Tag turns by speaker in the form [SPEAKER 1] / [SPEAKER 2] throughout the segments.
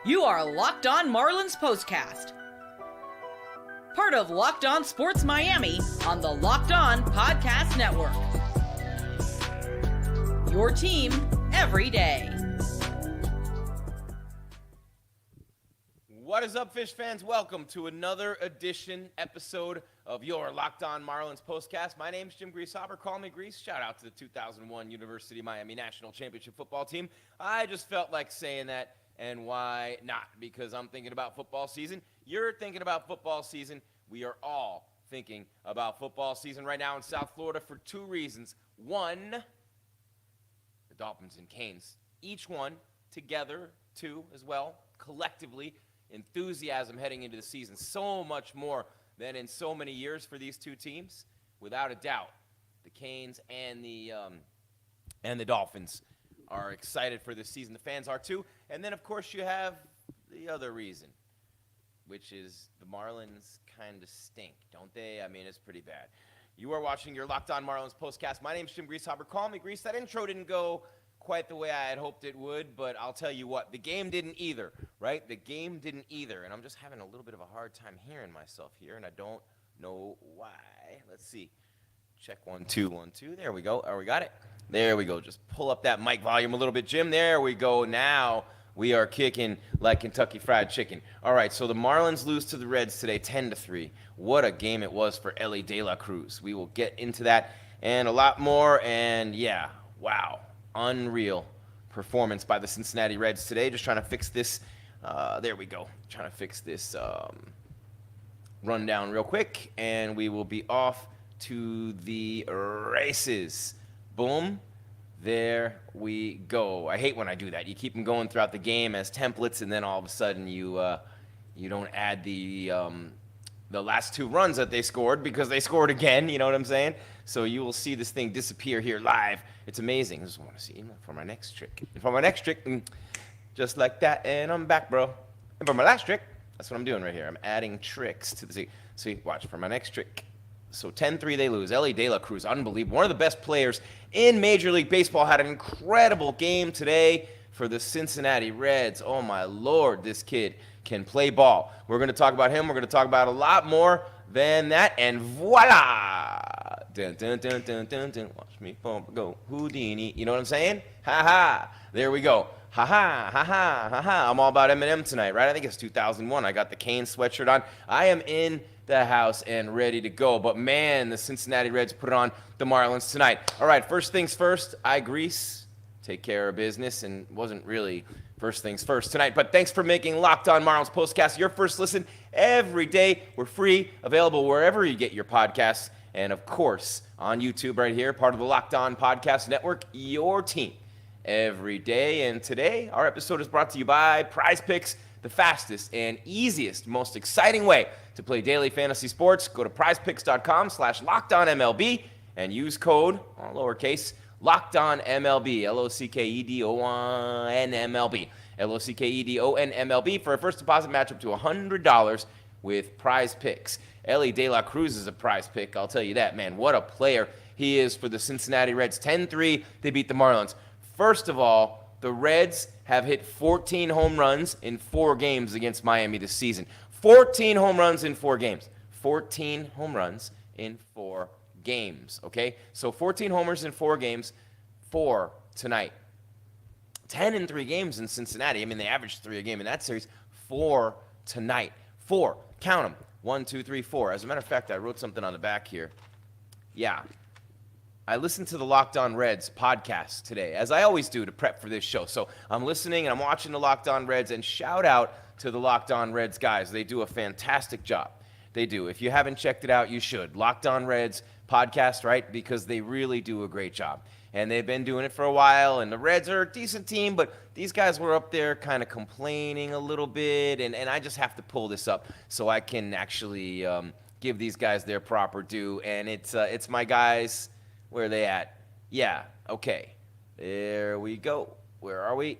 [SPEAKER 1] You are Locked On Marlins POSTCAST, part of Locked On Sports Miami on the Locked On Podcast Network. Your team every day.
[SPEAKER 2] What is up, Fish fans? Welcome to another episode of your Locked On Marlins POSTCAST. My name's Jim Grieshaber. Call me Grease. Shout out to the 2001 University of Miami National Championship football team. I just felt like saying that, and why not? Because I'm thinking about football season. You're thinking about football season. We are all thinking about football season right now in South Florida for two reasons. One, the Dolphins and Canes, each one together, two as well, collectively, enthusiasm heading into the season. So much more than in so many years for these two teams. Without a doubt, the Canes and the Dolphins are excited for this season. The fans are too. And then, of course, you have the other reason, which is the Marlins kind of stink, don't they? I mean, it's pretty bad. You are watching your Locked On Marlins POSTCAST. My name's Jim Grieshaber. Call me Grease. That intro didn't go quite the way I had hoped it would, but I'll tell you what, the game didn't either, right? The game didn't either, and I'm just having a little bit of a hard time hearing myself here, and I don't know why. Let's see. Check 1 2 1 2. There we go. Oh, we got it. There we go. Just pull up that mic volume a little bit, Jim. There we go. Now we are kicking like Kentucky Fried Chicken. All right, so the Marlins lose to the Reds today 10-3. What a game it was for Elly De La Cruz. We will get into that and a lot more, and yeah, wow. Unreal performance by the Cincinnati Reds today. Just trying to fix this. There we go. Trying to fix this rundown real quick, and we will be off to the races. Boom. There we go. I hate when I do that. You keep them going throughout the game as templates, and then all of a sudden you don't add the last two runs that they scored because they scored again. You know what I'm saying? So you will see this thing disappear here live. It's amazing. I just want to see for my next trick. And for my next trick, just like that, and I'm back, bro. And for my last trick, that's what I'm doing right here. I'm adding tricks to the see. Watch for my next trick. So 10-3 they lose. Elly De La Cruz, unbelievable. One of the best players in Major League Baseball, had an incredible game today for the Cincinnati Reds. Oh, my Lord, this kid can play ball. We're going to talk about him. We're going to talk about a lot more than that. And voila! Dun, dun, dun, dun, dun, dun. Watch me go Houdini. You know what I'm saying? Ha-ha. There we go. Ha-ha, ha-ha, ha-ha. I'm all about Eminem tonight, right? I think it's 2001. I got the Canes sweatshirt on. I am in the house and ready to go. But, man, the Cincinnati Reds put it on the Marlins tonight. All right, first things first, Grease, take care of business, and wasn't really first things first tonight. But thanks for making Locked On Marlins POSTCAST your first listen every day. We're free, available wherever you get your podcasts. And, of course, on YouTube right here, part of the Locked On Podcast Network, your team every day. And today, our episode is brought to you by Prize Picks, the fastest and easiest, most exciting way to play daily fantasy sports. Go to prizepicks.com/LockedOnMLB and use code, all lowercase, LockedOnMLB, LOCKEDONMLB, LOCKEDONMLB for a first deposit match up to $100 with Prize Picks. Elly De La Cruz is a prize pick, I'll tell you that, man. What a player he is for the Cincinnati Reds. 10-3, they beat the Marlins. First of all, the Reds have hit 14 home runs in 4 games against Miami this season. 14 home runs in 4 games. 14 home runs in 4 games, okay? So 14 homers in 4 games, 4 tonight. 10 in 3 games in Cincinnati. I mean, they averaged 3 a game in that series. 4 tonight. 4. Count them. 1, 2, 3, 4. As a matter of fact, I wrote something on the back here. Yeah. I listened to the Locked On Reds podcast today, as I always do to prep for this show. So I'm listening and I'm watching the Locked On Reds, and shout out to the Locked On Reds guys. They do a fantastic job. They do. If you haven't checked it out, you should. Locked On Reds podcast, right? Because they really do a great job. And they've been doing it for a while, and the Reds are a decent team, but these guys were up there kind of complaining a little bit, and I just have to pull this up so I can actually give these guys their proper due. And it's my guys. Where are they at? Yeah, okay. There we go. Where are we?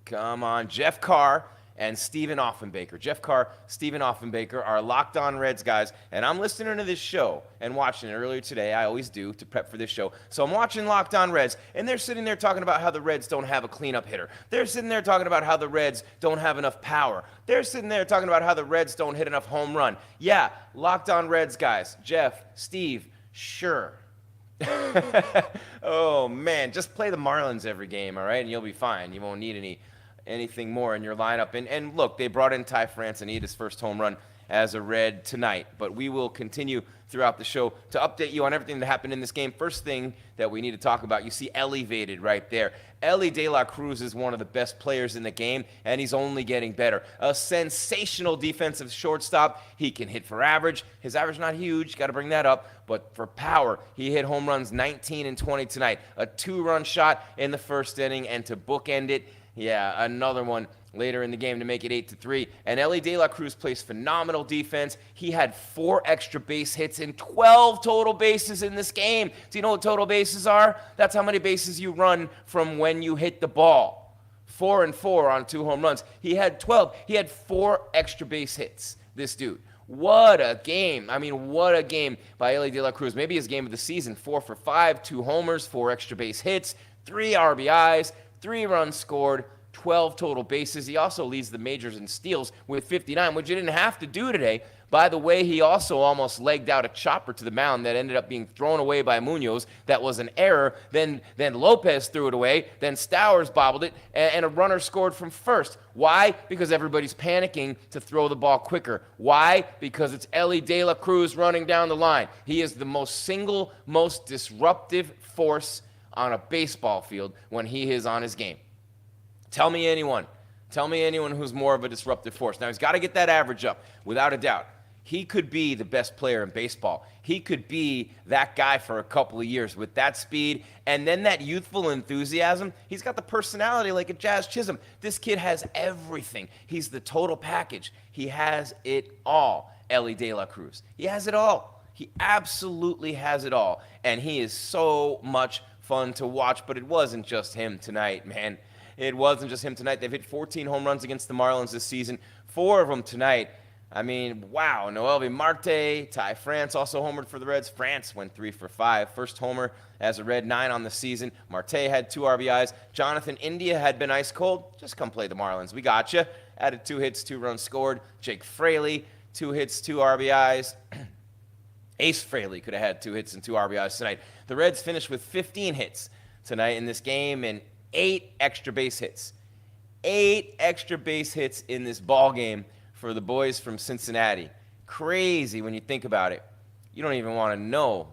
[SPEAKER 2] Come on, Jeff Carr and Steven Offenbaker. Jeff Carr, Steven Offenbaker are Locked On Reds guys, and I'm listening to this show and watching it earlier today. I always do to prep for this show. So I'm watching Locked On Reds, and they're sitting there talking about how the Reds don't have a cleanup hitter. They're sitting there talking about how the Reds don't have enough power. They're sitting there talking about how the Reds don't hit enough home run. Yeah, Locked On Reds guys, Jeff, Steve, sure. Oh, man, just play the Marlins every game, all right, and you'll be fine. You won't need anything more in your lineup. And look, they brought in Ty France, and he hit his first home run as a Red tonight. But we will continue throughout the show to update you on everything that happened in this game. First thing that we need to talk about, you see elevated right there. Elly De La Cruz is one of the best players in the game, and he's only getting better. A sensational defensive shortstop. He can hit for average. His average not huge, got to bring that up, but for power, he hit home runs 19 and 20 tonight. A 2-run shot in the first inning, and to bookend it, yeah, another one later in the game to make it 8-3. And Elly De La Cruz plays phenomenal defense. He had 4 extra base hits and 12 total bases in this game. Do you know what total bases are? That's how many bases you run from when you hit the ball. 4 and 4 on 2 home runs. He had 12. He had 4 extra base hits, this dude. What a game. I mean, what a game by Elly De La Cruz. Maybe his game of the season. 4 for 5, 2 homers, 4 extra base hits, 3 RBIs, 3 runs scored, 12 total bases. He also leads the majors in steals with 59, which he didn't have to do today. By the way, he also almost legged out a chopper to the mound that ended up being thrown away by Munoz. That was an error. Then Lopez threw it away. Then Stowers bobbled it, and a runner scored from first. Why? Because everybody's panicking to throw the ball quicker. Why? Because it's Elly De La Cruz running down the line. He is the most disruptive force on a baseball field when he is on his game. Tell me anyone who's more of a disruptive force. Now, he's got to get that average up, without a doubt. He could be the best player in baseball. He could be that guy for a couple of years with that speed and then that youthful enthusiasm. He's got the personality like a Jazz Chisholm. This kid has everything. He's the total package. He has it all, Elly De La Cruz. He has it all. He absolutely has it all. And he is so much fun to watch, but it wasn't just him tonight, man. It wasn't just him tonight. They've hit 14 home runs against the Marlins this season, 4 of them tonight. I mean, wow. Noelvi, Marte, Ty France also homered for the Reds. France went 3 for 5. First homer as a Red, 9 on the season. Marte had 2 RBIs. Jonathan India had been ice cold. Just come play the Marlins. We got you. Added 2 hits, 2 runs scored. Jake Fraley, 2 hits, 2 RBIs. Ace Fraley could have had 2 hits and 2 RBIs tonight. The Reds finished with 15 hits tonight in this game and 8 extra base hits. 8 extra base hits in this ball game for the boys from Cincinnati. Crazy when you think about it. You don't even want to know.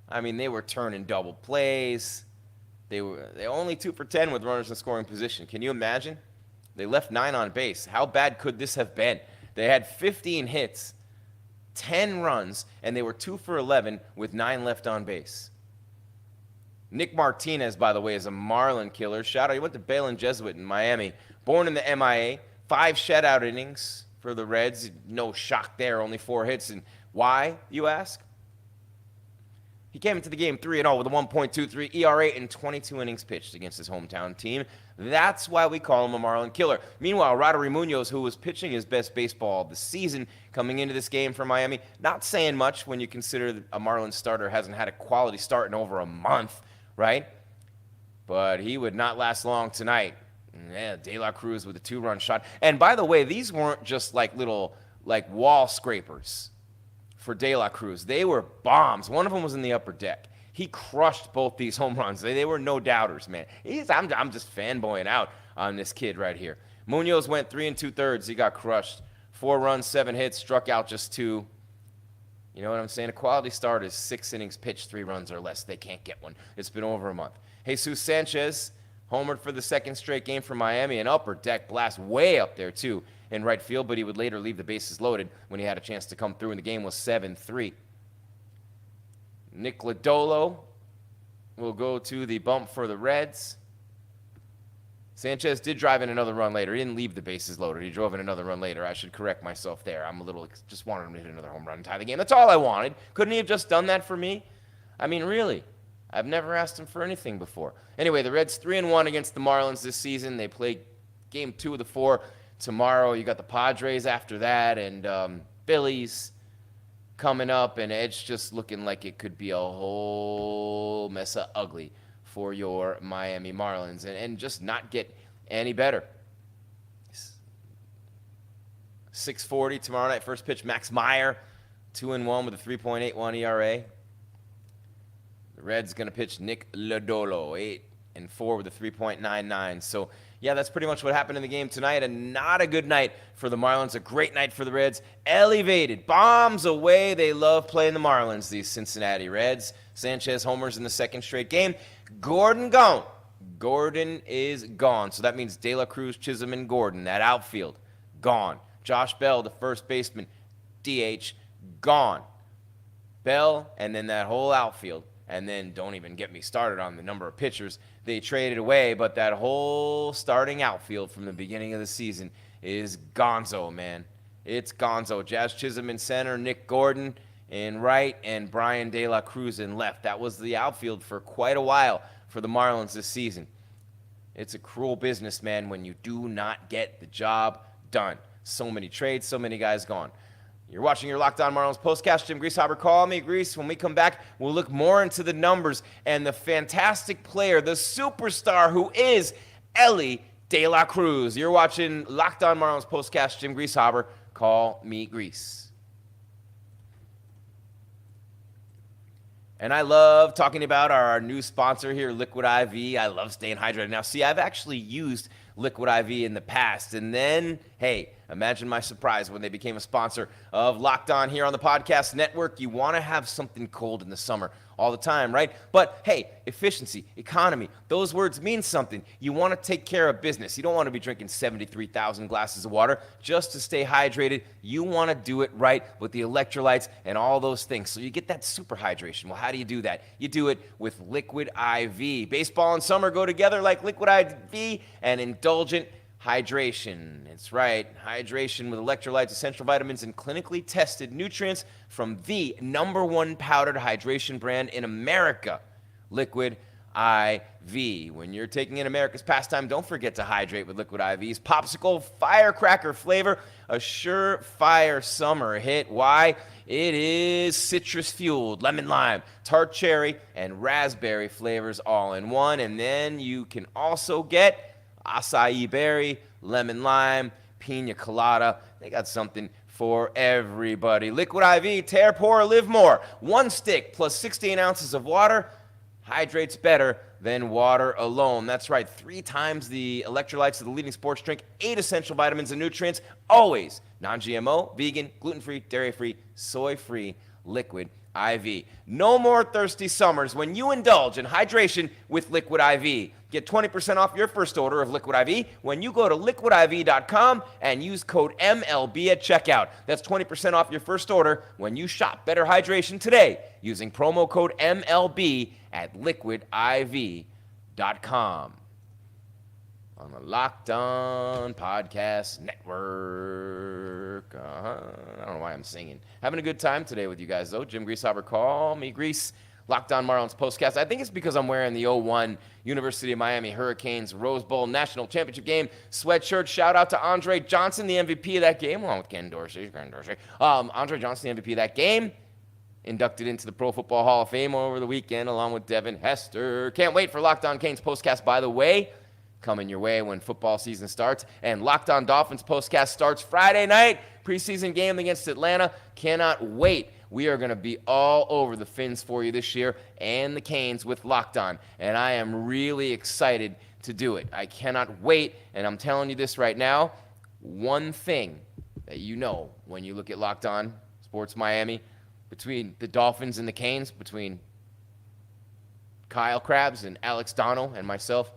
[SPEAKER 2] I mean, they were turning double plays. They only 2 for 10 with runners in scoring position. Can you imagine? They left 9 on base. How bad could this have been? They had 15 hits, 10 runs, and they were 2 for 11 with 9 left on base. Nick Martinez, by the way, is a Marlin killer. Shout out, he went to Balin Jesuit in Miami. Born in the MIA, 5 shutout innings for the Reds. No shock there, only 4 hits. And why, you ask? He came into the game 3-0 with a 1.23 ERA and 22 innings pitched against his hometown team. That's why we call him a Marlin killer. Meanwhile, Roddery Munoz, who was pitching his best baseball of the season coming into this game for Miami, not saying much when you consider that a Marlin starter hasn't had a quality start in over a month, right? But he would not last long tonight. Yeah, De La Cruz with a 2-run shot. And by the way, these weren't just little wall scrapers for De La Cruz. They were bombs. One of them was in the upper deck. He crushed both these home runs. They were no doubters, man. I'm just fanboying out on this kid right here. Munoz went 3 2/3. He got crushed. 4 runs, 7 hits, struck out just 2. You know what I'm saying? A quality start is 6 innings pitched, 3 runs or less. They can't get one. It's been over a month. Jesus Sanchez homered for the 2nd straight game for Miami. An upper deck blast way up there, too, in right field, but he would later leave the bases loaded when he had a chance to come through, and the game was 7-3. Nick Lodolo will go to the bump for the Reds. Sanchez did drive in another run later. He didn't leave the bases loaded. He drove in another run later. I should correct myself there. Just wanted him to hit another home run and tie the game. That's all I wanted. Couldn't he have just done that for me? I mean, really. I've never asked him for anything before. Anyway, the Reds 3-1 against the Marlins this season. They played game 2 of the 4 tomorrow you got the Padres after that, and Phillies coming up, and it's just looking like it could be a whole mess of ugly for your Miami Marlins, and just not get any better. 6:40 tomorrow night, first pitch, Max Meyer, 2-1 with a 3.81 ERA. The Reds going to pitch Nick Lodolo, 8-4 with a 3.99. So, yeah, that's pretty much what happened in the game tonight. And not a good night for the Marlins. A great night for the Reds. Elevated, bombs away. They love playing the Marlins, these Cincinnati Reds. Sanchez homers in the second straight game. Gordon gone. Gordon is gone. So that means De La Cruz, Chisholm, and Gordon, that outfield, gone. Josh Bell, the first baseman, DH, gone. Bell, and then that whole outfield. And then don't even get me started on the number of pitchers they traded away, but that whole starting outfield from the beginning of the season is gonzo, man. It's gonzo. Jazz Chisholm in center, Nick Gordon in right, and Brian De La Cruz in left. That was the outfield for quite a while for the Marlins this season. It's a cruel business, man, when you do not get the job done. So many trades, so many guys gone. You're watching your Locked On Marlins postcast. Jim Grieshaber, call me Grease. When we come back, we'll look more into the numbers and the fantastic player, the superstar who is Elly De La Cruz. You're watching Locked On Marlins postcast. Jim Grieshaber, call me Grease. And I love talking about our new sponsor here, Liquid IV. I love staying hydrated. Now, see, I've actually used Liquid IV in the past. And then, hey, imagine my surprise when they became a sponsor of Locked On here on the podcast network. You want to have something cold in the summer all the time, right? But hey, efficiency, economy, those words mean something. You want to take care of business. You don't want to be drinking 73,000 glasses of water just to stay hydrated. You want to do it right with the electrolytes and all those things. So you get that super hydration. Well, how do you do that? You do it with Liquid IV. Baseball and summer go together like Liquid IV and indulgent hydration. It's right. Hydration with electrolytes, essential vitamins, and clinically tested nutrients from the #1 powdered hydration brand in America, Liquid IV. When you're taking in America's pastime, don't forget to hydrate with Liquid IV's popsicle firecracker flavor, a surefire summer hit. Why? It is citrus-fueled, lemon lime, tart cherry, and raspberry flavors all in one. And then you can also get acai berry, lemon lime, pina colada. They got something for everybody. Liquid IV, tear, pour, live more. One stick plus 16 ounces of water hydrates better than water alone. That's right, 3 times the electrolytes of the leading sports drink, 8 essential vitamins and nutrients, always non-GMO, vegan, gluten-free, dairy-free, soy-free, Liquid IV. No more thirsty summers when you indulge in hydration with Liquid IV. Get 20% off your first order of Liquid IV when you go to liquidiv.com and use code MLB at checkout. That's 20% off your first order when you shop Better Hydration today using promo code MLB at liquidiv.com. On the Locked On Podcast Network. I don't know why I'm singing. Having a good time today with you guys, though. Jim Grieshaber, call me Grease. Locked On Marlins postcast. I think it's because I'm wearing the 01 University of Miami Hurricanes Rose Bowl National Championship game sweatshirt. Shout out to Andre Johnson, the MVP of that game, along with Ken Dorsey. Andre Johnson, the MVP of that game. Inducted into the Pro Football Hall of Fame over the weekend, along with Devin Hester. Can't wait for Locked On Canes postcast, by the way. Coming your way when football season starts. And Locked On Dolphins postcast starts Friday night. Preseason game against Atlanta. Cannot wait. We are going to be all over the Fins for you this year and the Canes with Locked On. And I am really excited to do it. I cannot wait. And I'm telling you this right now. One thing that you know when you look at Locked On Sports Miami, between the Dolphins and the Canes, between Kyle Krabs and Alex Donnell and myself,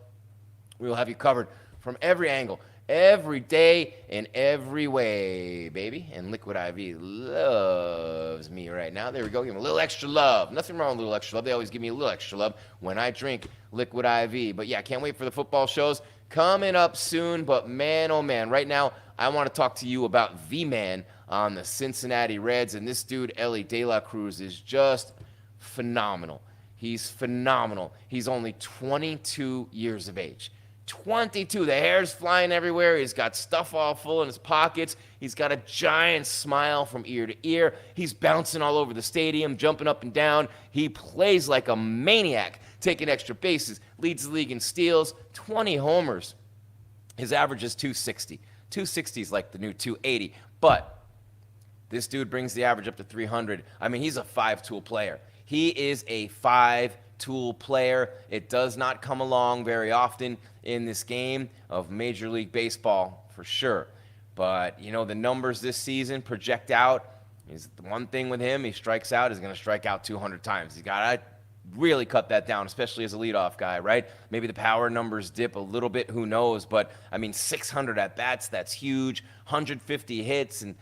[SPEAKER 2] we will have you covered from every angle, every day, in every way, baby. And Liquid IV loves me right now. There we go. Give me a little extra love. Nothing wrong with a little extra love. They always give me a little extra love when I drink Liquid IV. But, yeah, can't wait for the football shows coming up soon. But, man, oh, man, right now I want to talk to you about the man on the Cincinnati Reds. And this dude, Elly De La Cruz, is just phenomenal. He's phenomenal. He's only 22 years of age. 22. The hair's flying everywhere. He's got stuff all full in his pockets. He's got a giant smile from ear to ear. He's bouncing all over the stadium, jumping up and down. He plays like a maniac, taking extra bases, leads the league in steals, 20 homers. His average is 260. 260 is like the new 280. But this dude brings the average up to 300. I mean, he's a five-tool player. He is a five-tool player. It does not come along very often in this game of Major League Baseball, for sure. But, you know, the numbers this season project out. Is the one thing with him, he strikes out, he's going to strike out 200 times. He's got to really cut that down, especially as a leadoff guy, right? Maybe the power numbers dip a little bit, who knows? But, I mean, 600 at-bats, that's huge. 150 hits and,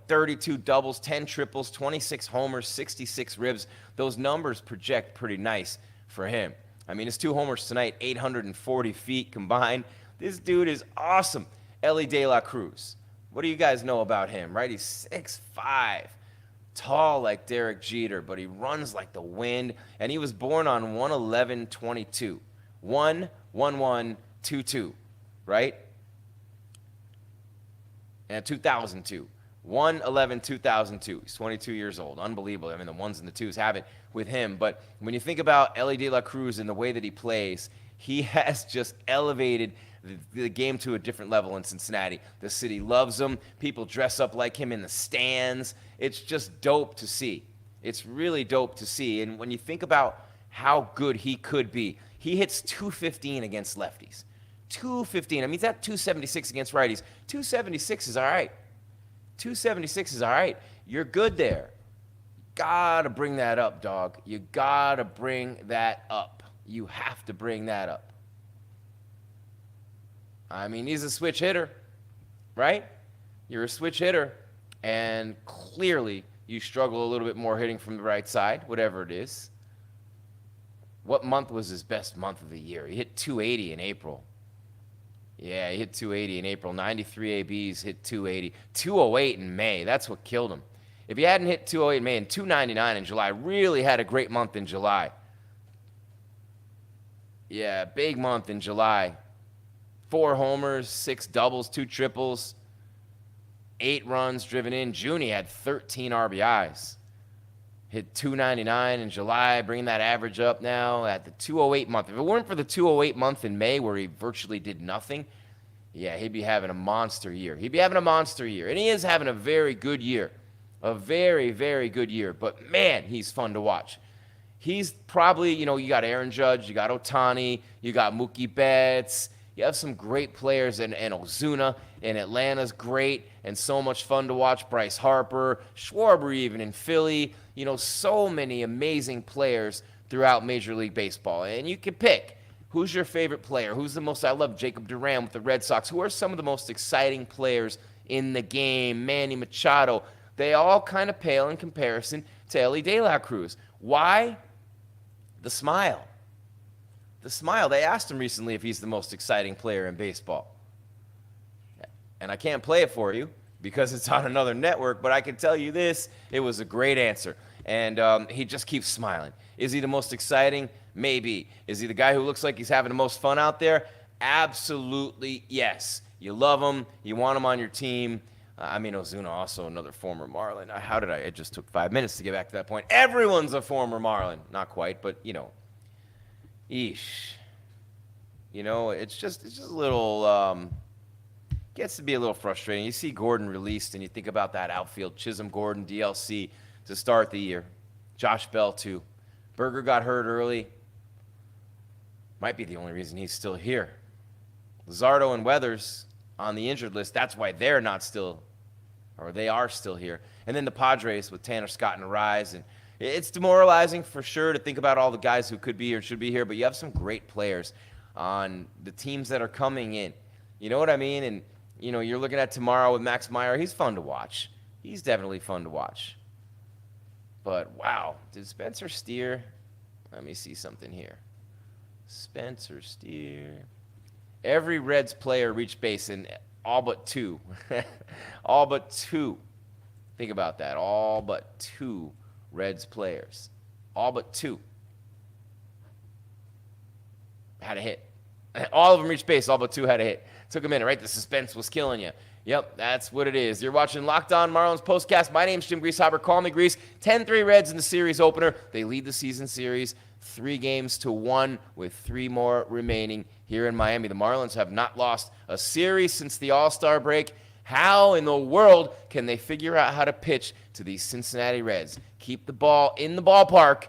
[SPEAKER 2] 32 doubles, 10 triples, 26 homers, 66 ribs. Those numbers project pretty nice for him. I mean, his 2 homers tonight, 840 feet combined. This dude is awesome. Elly De La Cruz. What do you guys know about him, right? He's 6'5", tall like Derek Jeter, but he runs like the wind. And he was born on 1/11/22. 1/11/22, right? And 2002. 1/11/2002. He's 22 years old. Unbelievable. I mean, the ones and the twos have it with him. But when you think about Elly De La Cruz and the way that he plays, he has just elevated the game to a different level in Cincinnati. The city loves him. People dress up like him in the stands. It's just dope to see. It's really dope to see. And when you think about how good he could be, he hits 215 against lefties. 215. I mean, he's at 276 against righties. 276 is all right. 276 is all right. You're good there. Gotta bring that up, dog. You gotta bring that up. You have to bring that up. I mean, he's a switch hitter, right? You're a switch hitter, and clearly you struggle a little bit more hitting from the right side, whatever it is. What month was his best month of the year? He hit 280 in April. Yeah, he hit 280 in April. 93 ABs, hit 280. 208 in May. That's what killed him. If he hadn't hit 208 in May and 299 in July, really had a great month in July. Yeah, big month in July. 4 homers, 6 doubles, 2 triples, 8 runs driven in. June, he had 13 RBIs. Hit 299 in July, bringing that average up now at the 208 month. If it weren't for the 208 month in May where he virtually did nothing, yeah, he'd be having a monster year. He'd be having a monster year. And he is having a very good year. A very, very good year. But, man, he's fun to watch. He's probably, you got Aaron Judge, you got Ohtani, you got Mookie Betts. You have some great players, and Ozuna in Atlanta's great and so much fun to watch. Bryce Harper, Schwarber even in Philly. So many amazing players throughout Major League Baseball. And you can pick. Who's your favorite player? Who's the most? I love Jacob Duran with the Red Sox. Who are some of the most exciting players in the game? Manny Machado. They all kind of pale in comparison to Elly De La Cruz. Why? The smile. The smile. They asked him recently if he's the most exciting player in baseball. And I can't play it for you because it's on another network, but I can tell you this, it was a great answer. And he just keeps smiling. Is he the most exciting? Maybe. Is he the guy who looks like he's having the most fun out there? Absolutely yes. You love him. You want him on your team. Ozuna, also another former Marlin. It just took 5 minutes to get back to that point. Everyone's a former Marlin. Not quite, but, Eesh. It's just a little, gets to be a little frustrating. You see Gordon released, and you think about that outfield. Chisholm, Gordon, DLC to start the year. Josh Bell, too. Berger got hurt early. Might be the only reason he's still here. Luzardo and Weathers on the injured list. That's why they are still here. And then the Padres with Tanner Scott and Rise, and it's demoralizing for sure to think about all the guys who could be here, should be here, but you have some great players on the teams that are coming in. You know what I mean? And, you're looking at tomorrow with Max Meyer. He's fun to watch. He's definitely fun to watch. But, wow, did Spencer Steer? Let me see something here. Spencer Steer. Every Reds player reached base in all but 2. All but 2. Think about that. All but 2 Reds players. All but 2 had a hit. All of them reached base, all but 2 had a hit. Took a minute, right? The suspense was killing you. Yep, that's what it is. You're watching Locked On Marlins Postcast. My name's Jim Grieshaber. Call me Grease. 10-3 Reds in the series opener. They lead the season series 3-1 with 3 more remaining here in Miami. The Marlins have not lost a series since the All-Star break. How in the world can they figure out how to pitch to these Cincinnati Reds? Keep the ball in the ballpark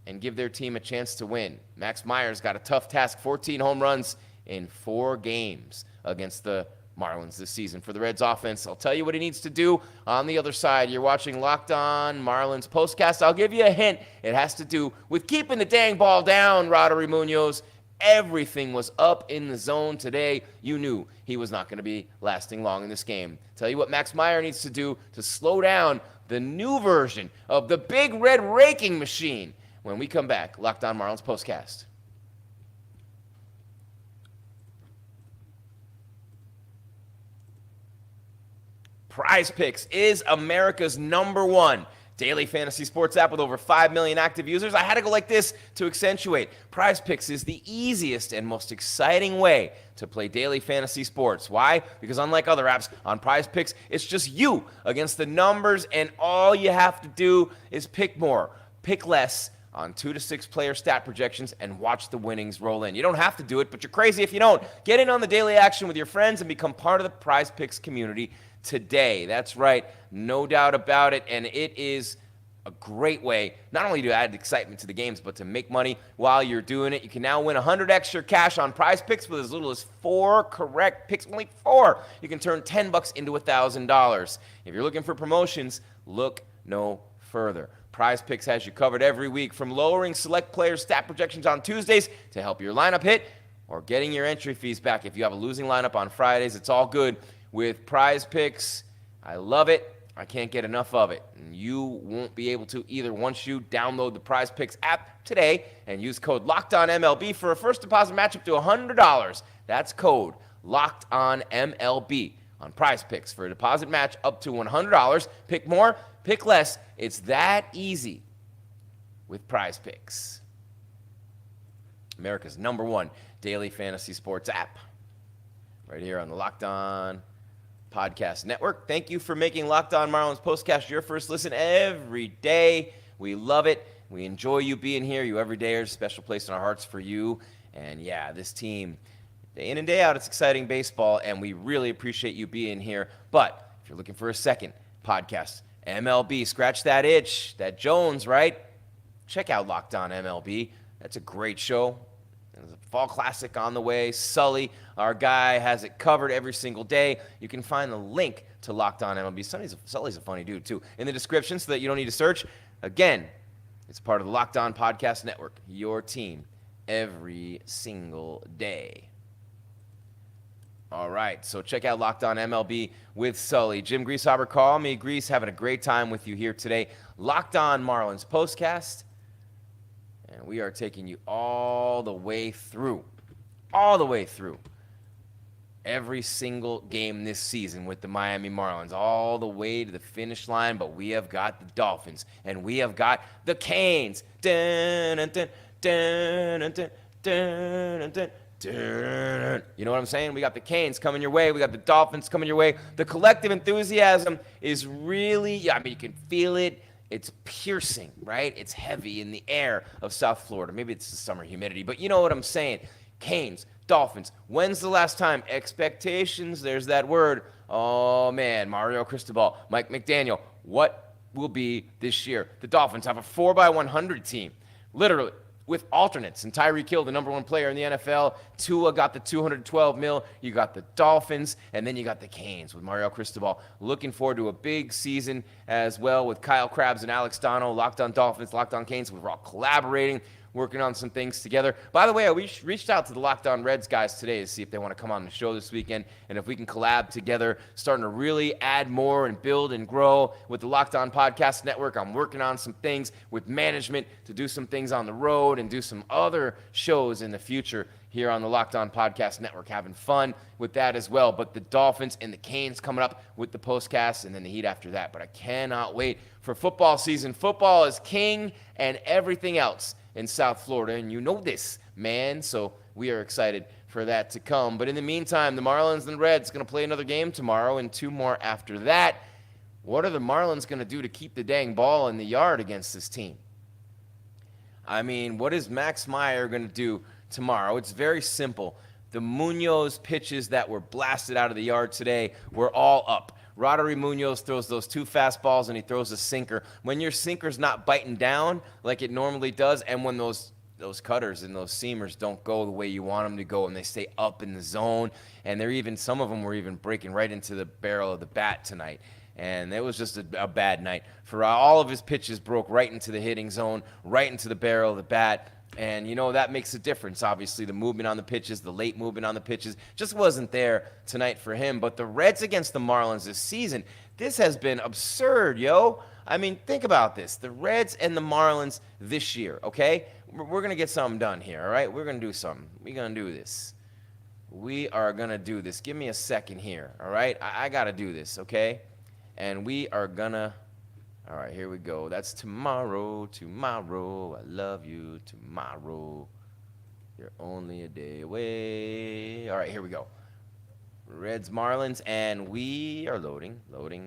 [SPEAKER 2] and give their team a chance to win. Max Meyer's got a tough task, 14 home runs in 4 games against the Marlins this season. For the Reds offense, I'll tell you what he needs to do on the other side. You're watching Locked On Marlins Postcast. I'll give you a hint. It has to do with keeping the dang ball down, Roddery Munoz. Everything was up in the zone today. You knew he was not going to be lasting long in this game. Tell you what Max Meyer needs to do to slow down the new version of the big red raking machine. When we come back, Locked On Marlins Postcast. Prize Picks is America's #1 daily fantasy sports app with over 5 million active users. I had to go like this to accentuate. Prize Picks is the easiest and most exciting way to play daily fantasy sports. Why? Because unlike other apps, on Prize Picks, it's just you against the numbers, and all you have to do is pick more, pick less on 2 to 6 player stat projections and watch the winnings roll in. You don't have to do it, but you're crazy if you don't. Get in on the daily action with your friends and become part of the Prize Picks community today. That's right, no doubt about it, and it is a great way not only to add excitement to the games, but to make money while you're doing it. You can now win 100 extra cash on Prize Picks with as little as 4 correct picks, only 4. You can turn $10 into $1,000. If you're looking for promotions, look no further. Prize Picks has you covered every week, from lowering select players' stat projections on Tuesdays to help your lineup hit, or getting your entry fees back if you have a losing lineup on Fridays. It's all good with Prize Picks. I love it. I can't get enough of it. And you won't be able to either once you download the Prize Picks app today and use code LOCKEDONMLB for a first deposit match up to $100. That's code LOCKEDONMLB on Prize Picks for a deposit match up to $100. Pick more, pick less. It's that easy with Prize Picks. America's #1 daily fantasy sports app. Right here on the Locked On Podcast Network. Thank you for making Locked On Marlins Postcast your first listen every day. We love it. We enjoy you being here. You every day are a special place in our hearts for you. And yeah, this team, day in and day out, it's exciting baseball, and we really appreciate you being here. But if you're looking for a second podcast, MLB, scratch that itch, that Jones, right? Check out Locked On MLB. That's a great show. There's a fall classic on the way. Sully, our guy, has it covered every single day. You can find the link to Locked On MLB. Sully's a funny dude, too, in the description so that you don't need to search. Again, it's part of the Locked On Podcast Network, your team every single day. All right, so check out Locked On MLB with Sully. Jim Grieshaber, call me Grease, having a great time with you here today. Locked On Marlins Postcast. And we are taking you all the way through every single game this season with the Miami Marlins, all the way to the finish line. But we have got the Dolphins, and we have got the Canes. Dun, dun, dun, dun, dun, dun, dun, dun. You know what I'm saying? We got the Canes coming your way. We got the Dolphins coming your way. The collective enthusiasm is really, you can feel it. It's piercing, right? It's heavy in the air of South Florida. Maybe it's the summer humidity, but you know what I'm saying. Canes, Dolphins. When's the last time? Expectations, there's that word. Oh, man, Mario Cristobal, Mike McDaniel. What will be this year? The Dolphins have a 4x100 team, literally, with alternates. And Tyreek Hill, the #1 player in the NFL. Tua got the $212 million. You got the Dolphins, and then you got the Canes with Mario Cristobal. Looking forward to a big season as well with Kyle Krabs and Alex Donald. Locked On Dolphins, Locked On Canes. We're all collaborating, working on some things together. By the way, I reached out to the Locked On Reds guys today to see if they want to come on the show this weekend and if we can collab together, starting to really add more and build and grow with the Locked On Podcast Network. I'm working on some things with management to do some things on the road and do some other shows in the future here on the Locked On Podcast Network, having fun with that as well. But the Dolphins and the Canes coming up with the postcast, and then the Heat after that. But I cannot wait for football season. Football is king and everything else in South Florida, and you know this, man. So we are excited for that to come. But in the meantime, the Marlins and the Reds going to play another game tomorrow and 2 more after that. What are the Marlins going to do to keep the dang ball in the yard against this team? I mean, what is Max Meyer going to do tomorrow? It's very simple. The Munoz pitches that were blasted out of the yard today were all up. Roddery Munoz throws those 2 fastballs and he throws a sinker. When your sinker's not biting down like it normally does, and when those cutters and those seamers don't go the way you want them to go, and they stay up in the zone, and some of them were even breaking right into the barrel of the bat tonight. And it was just a bad night. For all of his pitches broke right into the hitting zone, right into the barrel of the bat. And, that makes a difference. Obviously, the movement on the pitches, the late movement on the pitches, just wasn't there tonight for him. But the Reds against the Marlins this season, this has been absurd, yo. I mean, think about this. The Reds and the Marlins this year, okay? We're going to get something done here, all right? We're going to do something. We're going to do this. We are going to do this. Give me a second here, all right? I got to do this, okay? And we are going to... All right, here we go. That's tomorrow. I love you tomorrow. You're only a day away. All right, here we go. Reds, Marlins, and we are loading.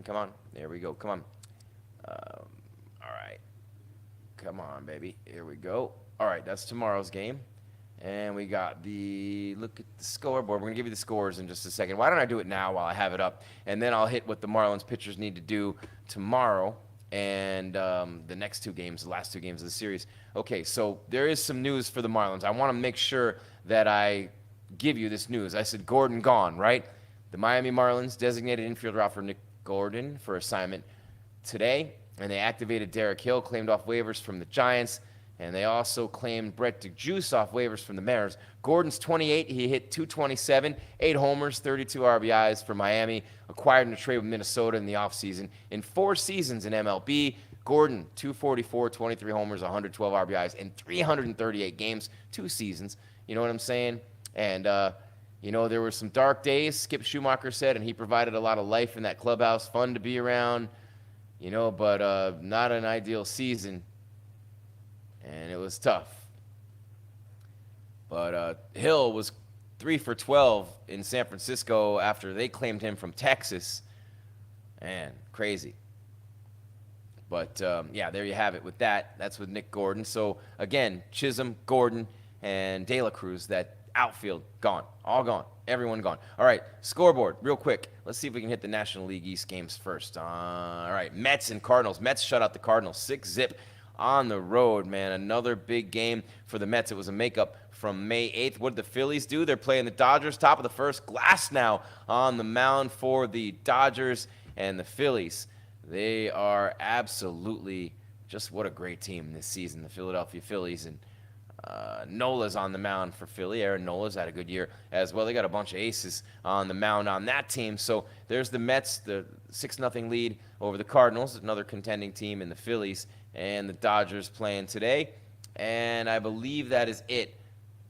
[SPEAKER 2] Come on. There we go. Come on. All right. Come on, baby. Here we go. All right, that's tomorrow's game. And we got look at the scoreboard. We're going to give you the scores in just a second. Why don't I do it now while I have it up? And then I'll hit what the Marlins pitchers need to do tomorrow. And the last 2 games of the series. Okay, so there is some news for the Marlins. I want to make sure that I give you this news. I said Gordon gone, right? The Miami Marlins designated infielder out for Nick Gordon for assignment today, and they activated Derek Hill, claimed off waivers from the Giants, and they also claimed Brett DeJuice off waivers from the Mariners. Gordon's 28. He hit .227, 8 homers, 32 RBIs for Miami, acquired in a trade with Minnesota in the offseason. In 4 seasons in MLB, Gordon, .244, 23 homers, 112 RBIs, in 338 games, 2 seasons. You know what I'm saying? And, there were some dark days, Skip Schumacher said, and he provided a lot of life in that clubhouse, fun to be around, but not an ideal season. And it was tough. But Hill was 3 for 12 in San Francisco after they claimed him from Texas. Man, crazy. But, there you have it with that. That's with Nick Gordon. So, again, Chisholm, Gordon, and De La Cruz, that outfield, gone. All gone. Everyone gone. All right, scoreboard, real quick. Let's see if we can hit the National League East games first. All right, Mets and Cardinals. Mets shut out the Cardinals 6-0. On the road, man. Another big game for the Mets. It was a makeup from May 8th. What did the Phillies do? They're playing the Dodgers. Top of the first. Glass now on the mound for the Dodgers and the Phillies. They are absolutely just what a great team this season, the Philadelphia Phillies. And Nola's on the mound for Philly. Aaron Nola's had a good year as well. They got a bunch of aces on the mound on that team. So there's the Mets, the 6-0 lead over the Cardinals, another contending team in the Phillies. And the Dodgers playing today. And I believe that is it.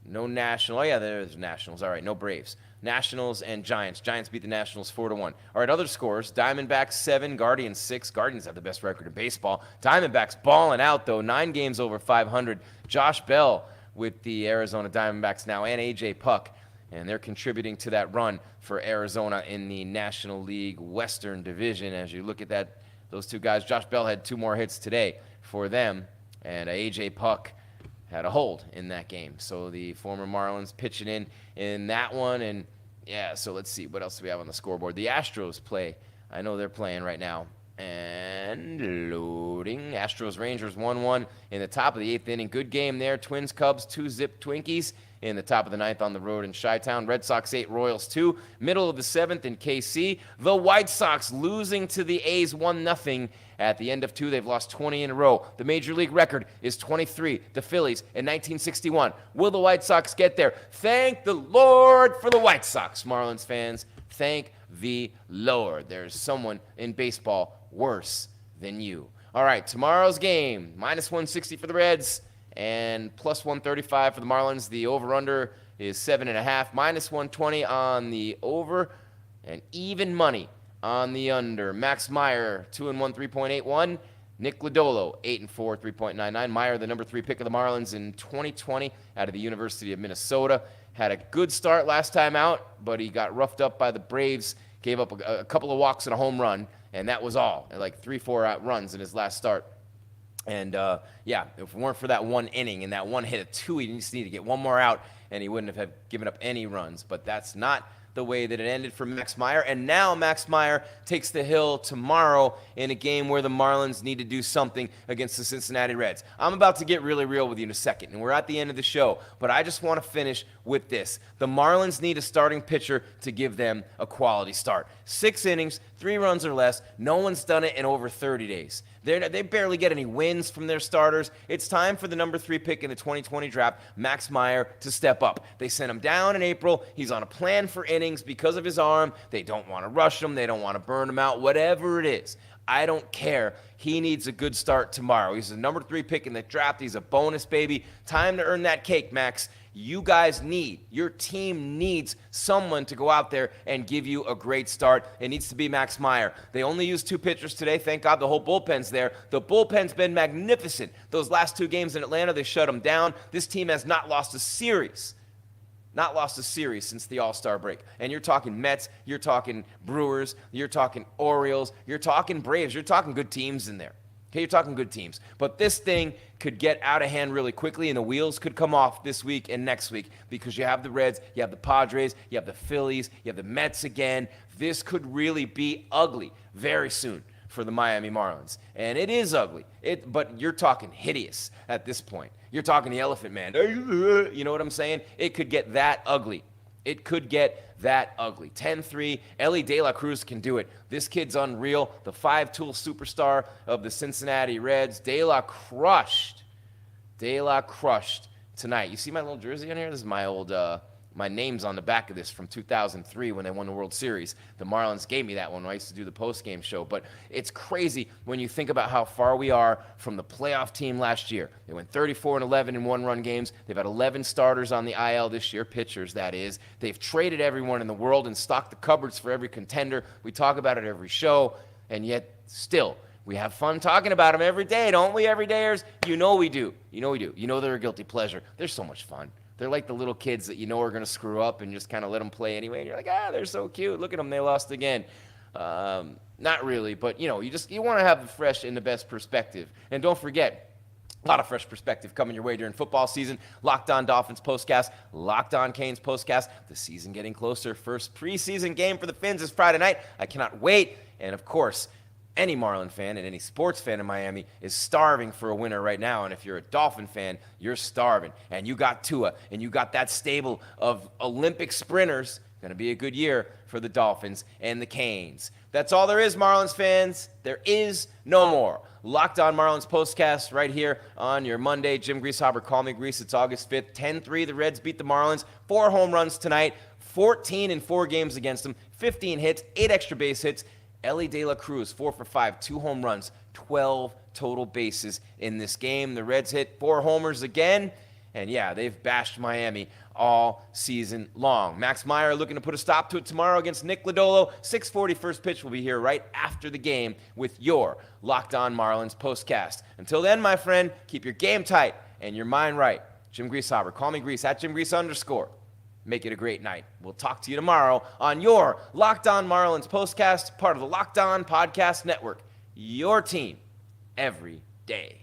[SPEAKER 2] No National. Oh, yeah, there's Nationals. All right, no Braves. Nationals and Giants. Giants beat the Nationals 4-1. All right, other scores. Diamondbacks 7, Guardians 6. Guardians have the best record in baseball. Diamondbacks balling out, though. 9 games over 500. Josh Bell with the Arizona Diamondbacks now, and A.J. Puck. And they're contributing to that run for Arizona in the National League Western Division. As you look at that, those 2 guys, Josh Bell had 2 more hits today for them, and A.J. Puck had a hold in that game. So the former Marlins pitching in that one, and so let's see, what else do we have on the scoreboard? The Astros play. I know they're playing right now. And loading. Astros-Rangers 1-1 in the top of the 8th inning. Good game there. Twins-Cubs, 2-zip Twinkies in the top of the 9th on the road in Chi-Town. Red Sox 8, Royals 2. Middle of the 7th in KC. The White Sox losing to the A's 1-0 at the end of 2. They've lost 20 in a row. The Major League record is 23. The Phillies in 1961. Will the White Sox get there? Thank the Lord for the White Sox, Marlins fans. Thank the Lord. There's someone in baseball worse than you. All right, tomorrow's game, -160 for the Reds and +135 for the Marlins. The over-under is 7.5, -120 on the over, and even money on the under. Max Meyer, 2-1, 3.81. Nick Lodolo, 8-4, 3.99. Meyer, the number 3 pick of the Marlins in 2020 out of the University of Minnesota. had a good start last time out, but he got roughed up by the Braves, gave up a couple of walks and a home run, and that was all. Like 3-4 runs in his last start. And, if it weren't for that one inning and that one hit of 2, he just needed to get one more out, and he wouldn't have given up any runs. But that's not the way that it ended for Max Meyer. And now Max Meyer takes the hill tomorrow in a game where the Marlins need to do something against the Cincinnati Reds. I'm about to get really real with you in a second, and we're at the end of the show, but I just want to finish with this. The Marlins need a starting pitcher to give them a quality start. 6 innings, 3 runs or less. No one's done it in over 30 days. They barely get any wins from their starters. It's time for the number 3 pick in the 2020 draft, Max Meyer, to step up. They sent him down in April. He's on a plan for innings because of his arm. They don't want to rush him. They don't want to burn him out. Whatever it is, I don't care. He needs a good start tomorrow. He's the number 3 pick in the draft. He's a bonus, baby. Time to earn that cake, Max. You guys your team needs someone to go out there and give you a great start. It needs to be Max Meyer. They only used 2 pitchers today. Thank God the whole bullpen's there. The bullpen's been magnificent. Those last 2 games in Atlanta, they shut them down. This team has not lost a series. Not lost a series since the All-Star break. And you're talking Mets, you're talking Brewers, you're talking Orioles, you're talking Braves, you're talking good teams in there. Okay, you're talking good teams. But this thing could get out of hand really quickly, and the wheels could come off this week and next week because you have the Reds, you have the Padres, you have the Phillies, you have the Mets again. This could really be ugly very soon for the Miami Marlins. And it is ugly, but you're talking hideous at this point. You're talking the Elephant Man. You know what I'm saying? It could get that ugly. It could get that ugly. 10-3, Elly De La Cruz can do it. This kid's unreal. The 5-tool superstar of the Cincinnati Reds. De La crushed tonight. You see my little jersey on here? This is my old, my name's on the back of this from 2003 when they won the World Series. The Marlins gave me that one when I used to do the post-game show. But it's crazy when you think about how far we are from the playoff team last year. They went 34-11 in one-run games. They've had 11 starters on the IL this year, pitchers, that is. They've traded everyone in the world and stocked the cupboards for every contender. We talk about it every show, and yet still, we have fun talking about them every day, don't we, everydayers? You know we do. You know we do. You know they're a guilty pleasure. They're so much fun. They're like the little kids that you know are going to screw up and just kind of let them play anyway. And you're like, they're so cute. Look at them. They lost again. Not really, but, you want to have the fresh and the best perspective. And don't forget, a lot of fresh perspective coming your way during football season. Locked On Dolphins postcast, Locked On Canes postcast. The season getting closer. First preseason game for the Fins is Friday night. I cannot wait. And, of course, any Marlin fan and any sports fan in Miami is starving for a winner right now. And if you're a Dolphin fan, you're starving. And you got Tua, and you got that stable of Olympic sprinters. Going to be a good year for the Dolphins and the Canes. That's all there is, Marlins fans. There is no more. Locked On Marlins postcast right here on your Monday. Jim Grieshaber, call me Grease. It's August 5th. 10-3, the Reds beat the Marlins. 4 home runs tonight. 14 in 4 games against them. 15 hits, 8 extra base hits. Elly De La Cruz, 4 for 5, 2 home runs, 12 total bases in this game. The Reds hit 4 homers again, and they've bashed Miami all season long. Max Meyer looking to put a stop to it tomorrow against Nick Lodolo. 6:40 first pitch will be here right after the game with your Locked On Marlins postcast. Until then, my friend, keep your game tight and your mind right. Jim Grieshaber, call me Grease, at @JimGrease_. Make it a great night. We'll talk to you tomorrow on your Locked On Marlins postcast, part of the Locked On Podcast Network. Your team every day.